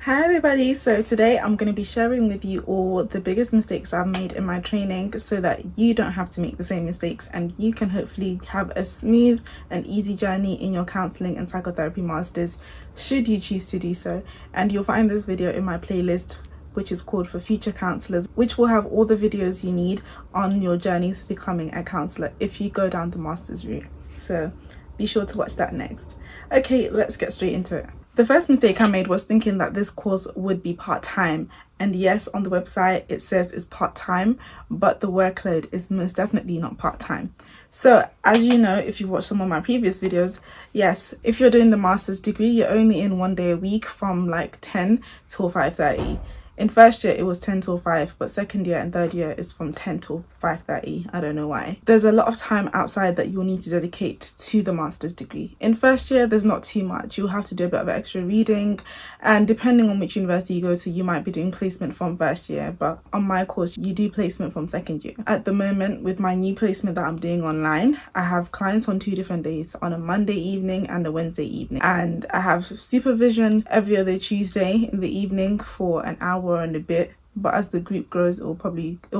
Hi everybody, so today I'm going to be sharing with you all the biggest mistakes I've made in my training so that you don't have to make the same mistakes and you can hopefully have a smooth and easy journey in your counselling and psychotherapy masters should you choose to do so. And you'll find this video in my playlist, which is called For Future Counsellors, which will have all the videos you need on your journey to becoming a counsellor if you go down the master's route. So be sure to watch that next. Okay, let's get straight into it. The first mistake I made was thinking that this course would be part-time, and yes, on the website it says it's part-time, but the workload is most definitely not part-time. So as you know, if you watched some of my previous videos, yes, if you're doing the master's degree, you're only in 1 day a week from like 10 till 5:30. In first year it was 10 till 5, but second year and third year is from 10 till 5:30. I don't know why. There's a lot of time outside that you'll need to dedicate to the master's degree. In first year there's not too much. You'll have to do a bit of extra reading, and depending on which university you go to, you might be doing placement from first year, but on my course you do placement from second year. At the moment, with my new placement that I'm doing online, I have clients on 2 different days, on a Monday evening and a Wednesday evening, and I have supervision every other Tuesday in the evening for an hour and a bit, but as the group grows it'll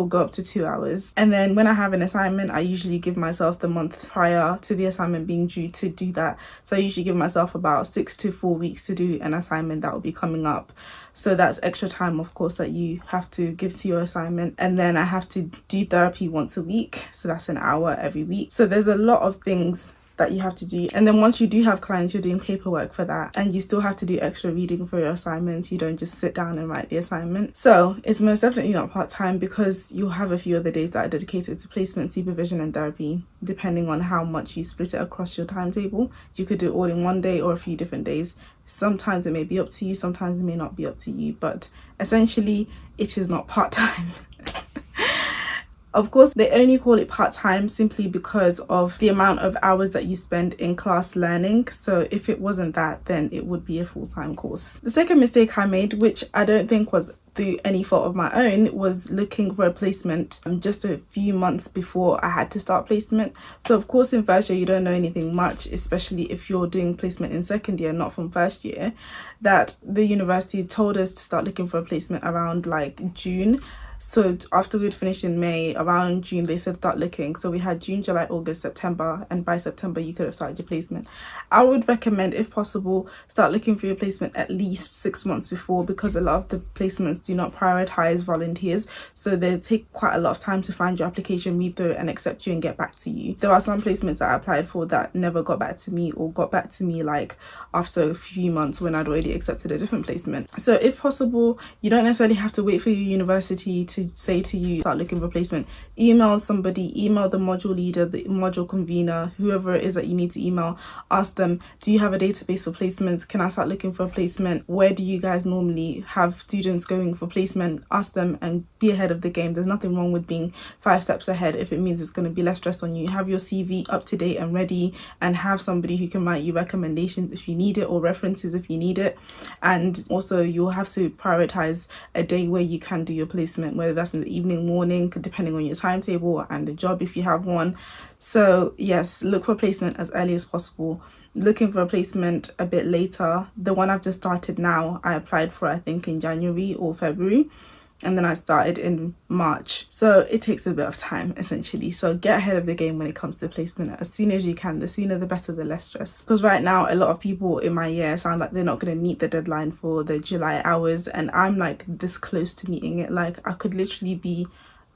go up to 2 hours. And then when I have an assignment, I usually give myself the month prior to the assignment being due to do that. So I usually give myself about 6 to 4 weeks to do an assignment that will be coming up. So that's extra time, of course, that you have to give to your assignment. And then I have to do therapy once a week, so that's an hour every week. So there's a lot of things that you have to do. And then once you do have clients, you're doing paperwork for that, and you still have to do extra reading for your assignments. You don't just sit down and write the assignment. So it's most definitely not part-time, because you'll have a few other days that are dedicated to placement, supervision and therapy, depending on how much you split it across your timetable. You could do it all in 1 day or a few different days. Sometimes it may be up to you, sometimes it may not be up to you, but essentially it is not part-time. Of course, they only call it part-time simply because of the amount of hours that you spend in class learning. So if it wasn't that, then it would be a full-time course. The second mistake I made, which I don't think was through any fault of my own, was looking for a placement just a few months before I had to start placement. So of course in first year you don't know anything much, especially if you're doing placement in second year, not from first year. That the university told us to start looking for a placement around like June. So after we'd finished in May, around June they said start looking. So we had June, July, August, September, and by September you could have started your placement. I would recommend, if possible, start looking for your placement at least 6 months before, because a lot of the placements do not prioritize volunteers, so they take quite a lot of time to find your application, read through it and accept you and get back to you. There are some placements that I applied for that never got back to me, or got back to me like after a few months when I'd already accepted a different placement. So if possible, you don't necessarily have to wait for your university to say to you start looking for placement. Email somebody, email the module leader, the module convener, whoever it is that you need to email. Ask them, do you have a database for placements? Can I start looking for a placement? Where do you guys normally have students going for placement? Ask them and be ahead of the game. There's nothing wrong with being 5 steps ahead if it means it's going to be less stress on you. Have your CV up to date and ready, and have somebody who can write you recommendations if you need it, or references if you need it. And also you'll have to prioritize a day where you can do your placement, whether that's in the evening, morning, depending on your timetable and the job if you have one. So yes, look for placement as early as possible. Looking for a placement a bit later, the one I've just started now, I applied for I think in January or February, and then I started in March. So it takes a bit of time essentially. So get ahead of the game when it comes to placement as soon as you can. The sooner the better, the less stress. Because right now a lot of people in my year sound like they're not going to meet the deadline for the July hours, and I'm like this close to meeting it. Like I could literally be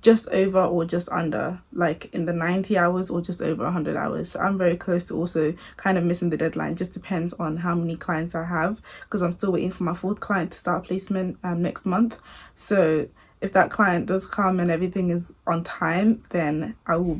just over or just under, like in the 90 hours or just over 100 hours. So I'm very close to also kind of missing the deadline. Just depends on how many clients I have, because I'm still waiting for my 4th client to start placement next month. So if that client does come and everything is on time, then I will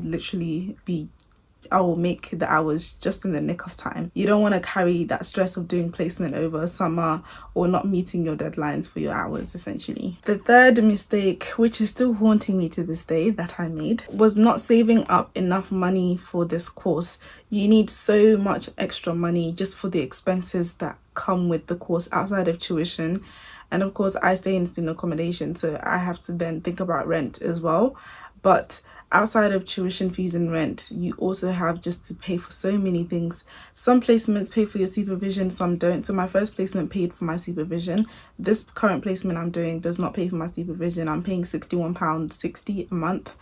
make the hours just in the nick of time. You don't want to carry that stress of doing placement over summer or not meeting your deadlines for your hours essentially. The third mistake, which is still haunting me to this day, that I made, was not saving up enough money for this course. You need so much extra money just for the expenses that come with the course outside of tuition. And of course I stay in student accommodation, so I have to then think about rent as well. But outside of tuition fees and rent, you also have just to pay for so many things. Some placements pay for your supervision, some don't. So my first placement paid for my supervision. This current placement I'm doing does not pay for my supervision. I'm paying £61.60 a month.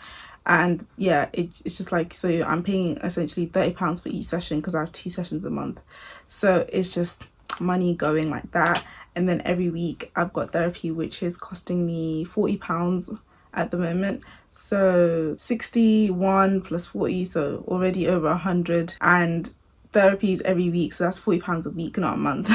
And yeah, it's just like, so I'm paying essentially £30 for each session because I have 2 sessions a month. So it's just money going like that. And then every week I've got therapy, which is costing me £40 at the moment. So 61 plus 40, so already over 100. And therapies every week, so that's £40 a week, not a month.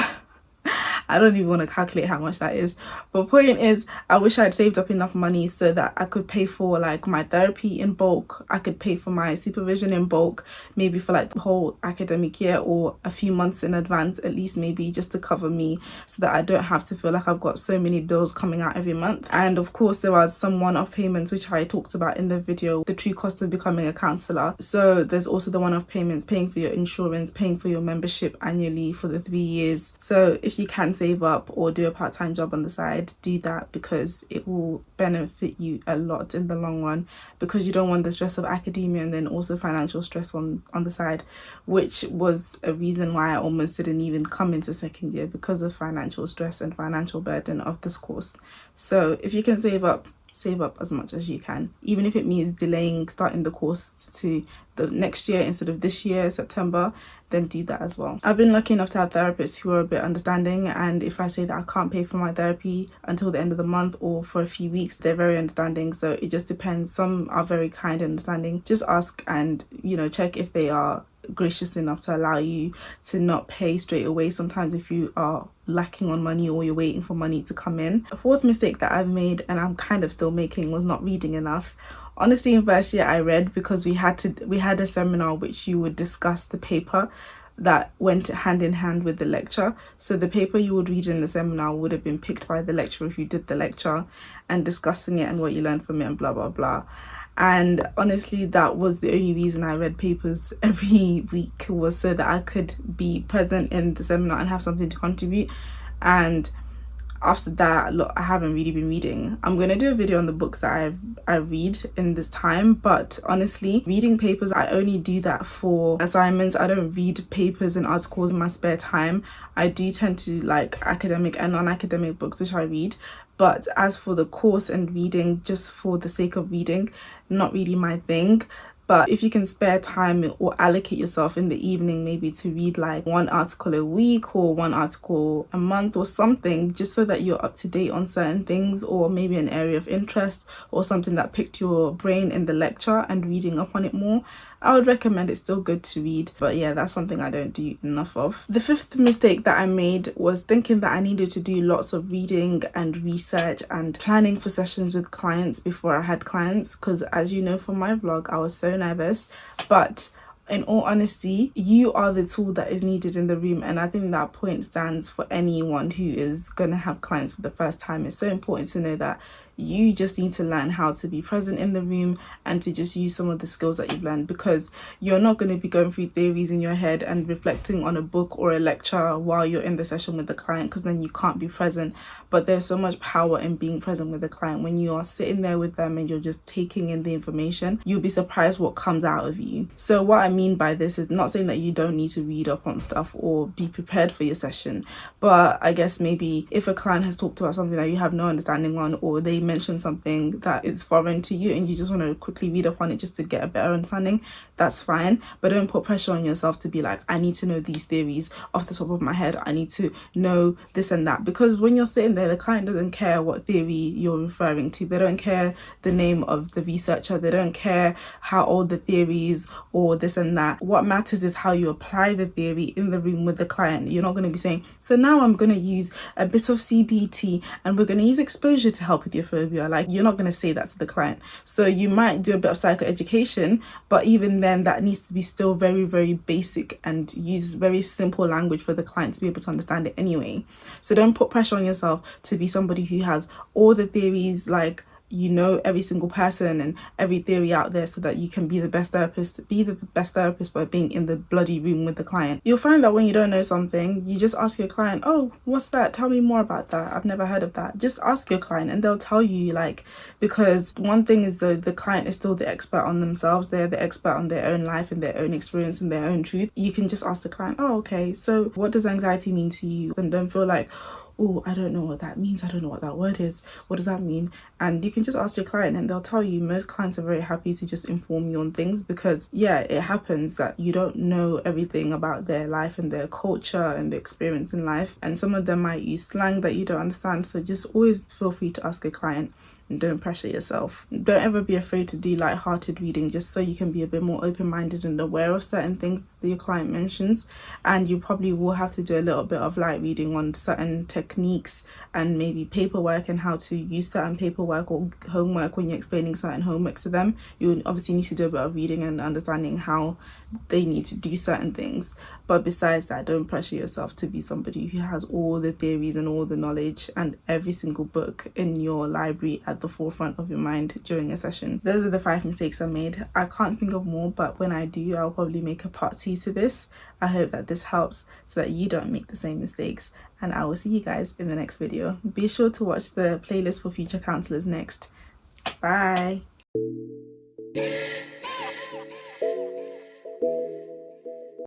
I don't even want to calculate how much that is. But point is, I wish I'd saved up enough money so that I could pay for like my therapy in bulk. I could pay for my supervision in bulk, maybe for like the whole academic year or a few months in advance, at least, maybe just to cover me, so that I don't have to feel like I've got so many bills coming out every month. And of course, there are some one-off payments, which I talked about in the video, the true cost of becoming a counsellor. So there's also the one-off payments, paying for your insurance, paying for your membership annually for the 3 years. So if you can save up or do a part-time job on the side, do that, because it will benefit you a lot in the long run, because you don't want the stress of academia and then also financial stress on the side, which was a reason why I almost didn't even come into second year, because of financial stress and financial burden of this course. So if you can save up as much as you can, even if it means delaying starting the course to the next year instead of this year, September, then do that as well. I've been lucky enough to have therapists who are a bit understanding, and if I say that I can't pay for my therapy until the end of the month or for a few weeks, they're very understanding. So it just depends. Some are very kind and understanding. Just ask and, you know, check if they are gracious enough to allow you to not pay straight away sometimes if you are lacking on money or you're waiting for money to come in. A fourth mistake that I've made, and I'm kind of still making, was not reading enough. Honestly, in first year I read because we had a seminar which you would discuss the paper that went hand in hand with the lecture. So the paper you would read in the seminar would have been picked by the lecturer if you did the lecture, and discussing it and what you learned from it and blah blah blah. And honestly, that was the only reason I read papers every week, was so that I could be present in the seminar and have something to contribute. And after that, look, I haven't really been reading. I'm going to do a video on the books that I read in this time, but honestly, reading papers, I only do that for assignments. I don't read papers and articles in my spare time. I do tend to like academic and non-academic books, which I read. But as for the course and reading just for the sake of reading, not really my thing. But if you can spare time or allocate yourself in the evening, maybe to read like 1 article a week or 1 article a month or something, just so that you're up to date on certain things, or maybe an area of interest or something that picked your brain in the lecture, and reading up on it more, I would recommend. It's still good to read, but yeah, that's something I don't do enough of. The fifth mistake that I made was thinking that I needed to do lots of reading and research and planning for sessions with clients before I had clients, because as you know from my vlog, I was so nervous. But in all honesty, you are the tool that is needed in the room, and I think that point stands for anyone who is gonna have clients for the first time. It's so important to know that you just need to learn how to be present in the room and to just use some of the skills that you've learned, because you're not going to be going through theories in your head and reflecting on a book or a lecture while you're in the session with the client, because then you can't be present. But there's so much power in being present with the client. When you are sitting there with them and you're just taking in the information, you'll be surprised what comes out of you. So what I mean by this is not saying that you don't need to read up on stuff or be prepared for your session, but I guess maybe if a client has talked about something that you have no understanding on, or they mention something that is foreign to you and you just want to quickly read up on it just to get a better understanding, that's fine. But don't put pressure on yourself to be like, I need to know these theories off the top of my head, I need to know this and that, because when you're sitting there, the client doesn't care what theory you're referring to. They don't care the name of the researcher, they don't care how old the theory is or this and that. What matters is how you apply the theory in the room with the client. You're not going to be saying, so now I'm going to use a bit of CBT and we're going to use exposure to help with your phobia. Like, you're not going to say that to the client. So you might do a bit of psychoeducation, but even then that needs to be still very, very basic and use very simple language for the client to be able to understand it anyway. So don't put pressure on yourself to be somebody who has all the theories like you know every single person and every theory out there so that you can be the best therapist by being in the bloody room with the client. You'll find that when you don't know something, you just ask your client, oh, what's that? Tell me more about that. I've never heard of that. Just ask your client and they'll tell you, like, because one thing is the client is still the expert on themselves. They're the expert on their own life and their own experience and their own truth. You can just ask the client, oh, okay, so what does anxiety mean to you? And don't feel like, oh, I don't know what that means. I don't know what that word is. What does that mean? And you can just ask your client and they'll tell you. Most clients are very happy to just inform you on things because, yeah, it happens that you don't know everything about their life and their culture and their experience in life. And some of them might use slang that you don't understand. So just always feel free to ask a client. And don't pressure yourself. Don't ever be afraid to do light-hearted reading just so you can be a bit more open-minded and aware of certain things that your client mentions. And you probably will have to do a little bit of light reading on certain techniques and maybe paperwork and how to use certain paperwork or homework when you're explaining certain homework to them. You obviously need to do a bit of reading and understanding how they need to do certain things. But besides that, don't pressure yourself to be somebody who has all the theories and all the knowledge and every single book in your library at the forefront of your mind during a session. Those are the 5 mistakes I made. I can't think of more, but when I do, I'll probably make a part 2 to this. I hope that this helps so that you don't make the same mistakes. And I will see you guys in the next video. Be sure to watch the playlist for future counselors next. Bye.